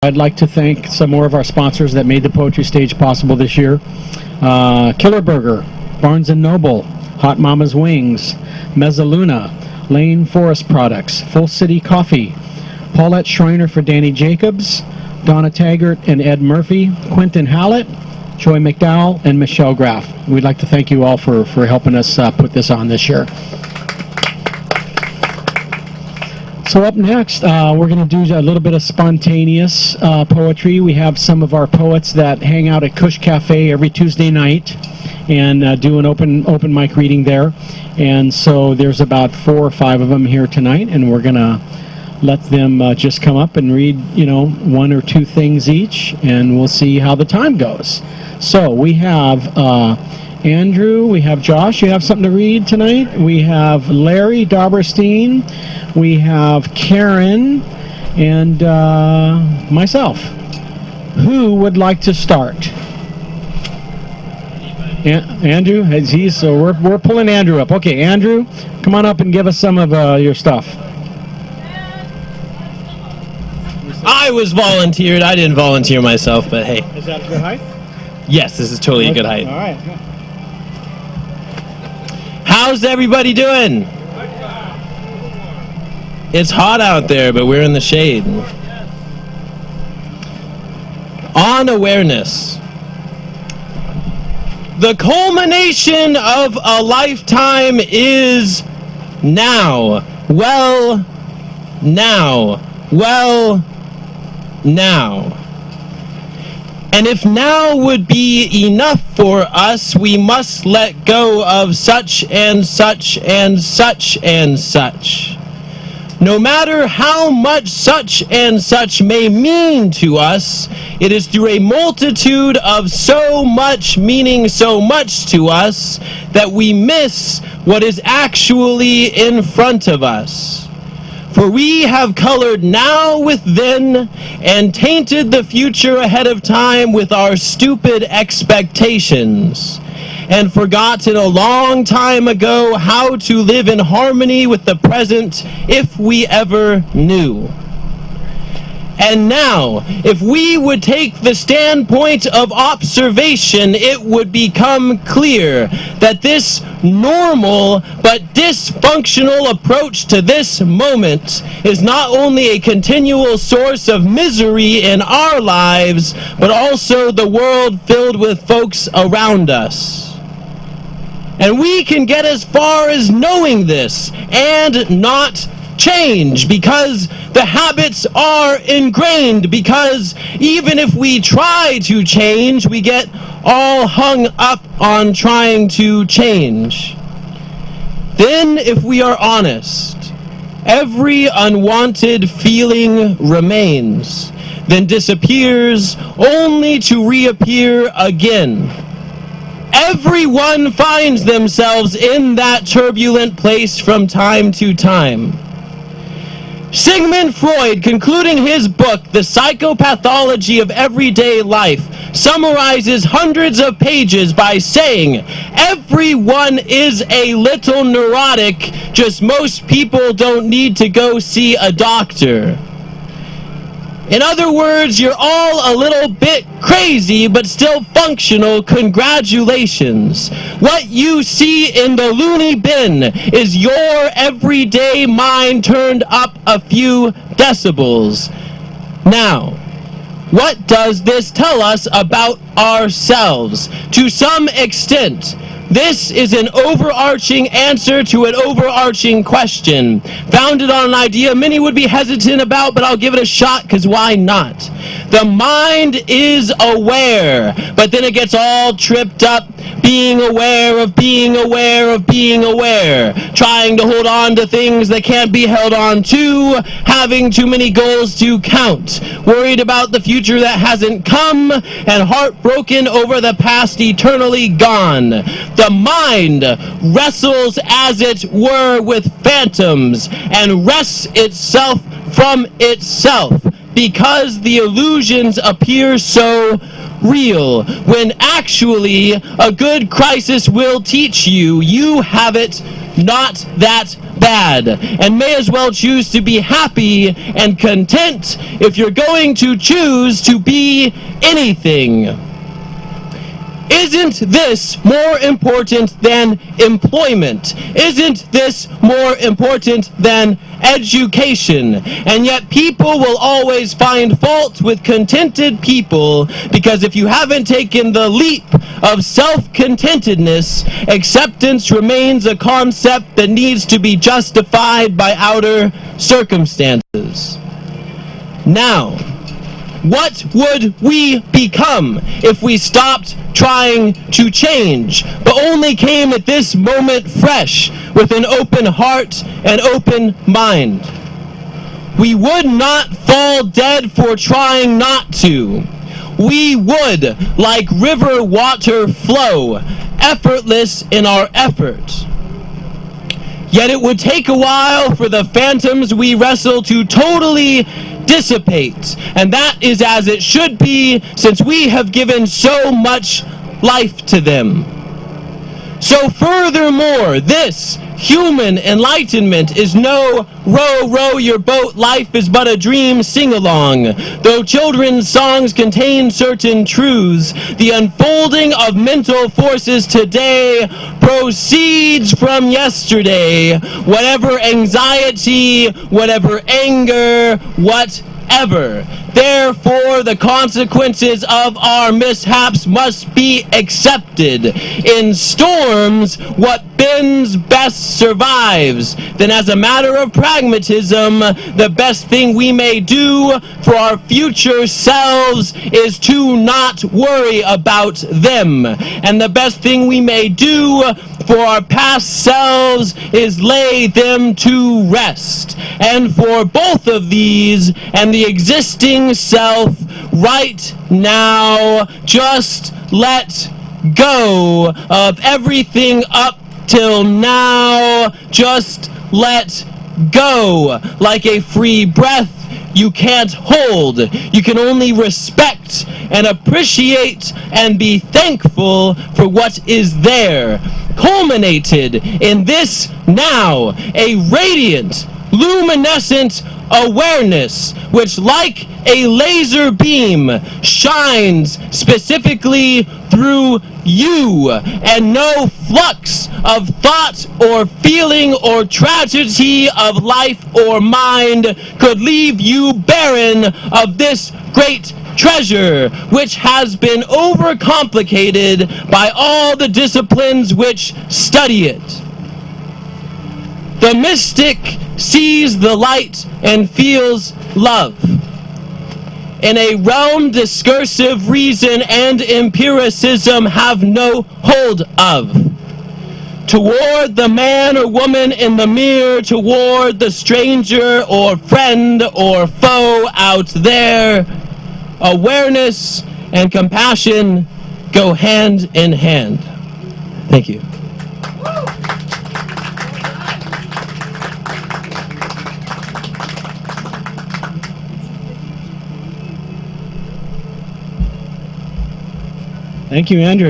I'd like to thank some more of our sponsors that made the Poetry Stage possible this year. Killer Burger, Barnes & Noble, Hot Mama's Wings, Mezza Luna, Lane Forest Products, Full City Coffee, Paulette Schreiner for Danny Jacobs, Donna Taggart and Ed Murphy, Quinton Hallett, Joy McDowell, and Michele Graf. We'd like to thank you all for helping us put this on this year. So up next, we're going to do a little bit of spontaneous poetry. We have some of our poets that hang out at Cush Cafe every Tuesday night and do an open mic reading there. And so there's about 4 or 5 of them here tonight, and we're going to let them just come up and read, 1 or 2 things each, and we'll see how the time goes. So we have Andrew, we have Josh, you have something to read tonight? We have Larry Dobberstein, we have Karen, and myself. Who would like to start? Andrew? So we're pulling Andrew up. Okay, Andrew, come on up and give us some of your stuff. I was volunteered. I didn't volunteer myself, but hey. Is that a good height? Yes, this is totally a good height. All right. Good. How's everybody doing? It's hot out there, but we're in the shade. On awareness. The culmination of a lifetime is now. Well, now. Well, now. And if now would be enough for us, we must let go of such and such and such and such. No matter how much such and such may mean to us, it is through a multitude of so much meaning so much to us that we miss what is actually in front of us. For we have colored now with then, and tainted the future ahead of time with our stupid expectations, and forgotten a long time ago how to live in harmony with the present if we ever knew. And now, if we would take the standpoint of observation, it would become clear that this normal but dysfunctional approach to this moment is not only a continual source of misery in our lives, but also the world filled with folks around us. And we can get as far as knowing this and not change, because the habits are ingrained, because even if we try to change, we get all hung up on trying to change. Then, if we are honest, every unwanted feeling remains, then disappears only to reappear again. Everyone finds themselves in that turbulent place from time to time. Sigmund Freud, concluding his book, The Psychopathology of Everyday Life, summarizes hundreds of pages by saying, everyone is a little neurotic, just most people don't need to go see a doctor. In other words, you're all a little bit crazy, but still functional. Congratulations. What you see in the loony bin is your everyday mind turned up a few decibels. Now, what does this tell us about ourselves? To some extent, this is an overarching answer to an overarching question, founded on an idea many would be hesitant about, but I'll give it a shot, because why not? The mind is aware, but then it gets all tripped up, being aware of being aware of being aware, trying to hold on to things that can't be held on to, having too many goals to count, worried about the future that hasn't come, and heartbroken over the past eternally gone. The mind wrestles, as it were, with phantoms and wrests itself from itself, because the illusions appear so real, when actually a good crisis will teach you you have it not that bad, and may as well choose to be happy and content if you're going to choose to be anything. Isn't this more important than employment? Isn't this more important than education? And yet people will always find fault with contented people, because if you haven't taken the leap of self-contentedness, acceptance remains a concept that needs to be justified by outer circumstances. Now, what would we become if we stopped trying to change, but only came at this moment fresh, with an open heart and open mind? We would not fall dead for trying not to. We would, like river water, flow, effortless in our effort. Yet it would take a while for the phantoms we wrestle to totally dissipate, and that is as it should be, since we have given so much life to them. So furthermore, this human enlightenment is no row, row your boat, life is but a dream sing-along. Though children's songs contain certain truths, the unfolding of mental forces today proceeds from yesterday. Whatever anxiety, whatever anger, whatever. Therefore, the consequences of our mishaps must be accepted. In storms, what bends best survives. Then, as a matter of pragmatism, the best thing we may do for our future selves is to not worry about them. And the best thing we may do for our past selves is lay them to rest. And for both of these and the existing self right now, just let go of everything up till now. Just let go. Like a free breath you can't hold. You can only respect and appreciate and be thankful for what is there, culminated in this now, a radiant, luminescent awareness which, like a laser beam, shines specifically through you, and no flux of thought or feeling or tragedy of life or mind could leave you barren of this great treasure, which has been overcomplicated by all the disciplines which study it. The mystic sees the light and feels love. In a realm discursive reason and empiricism have no hold of. Toward the man or woman in the mirror, toward the stranger or friend or foe out there, awareness and compassion go hand in hand. Thank you. Thank you, Andrew.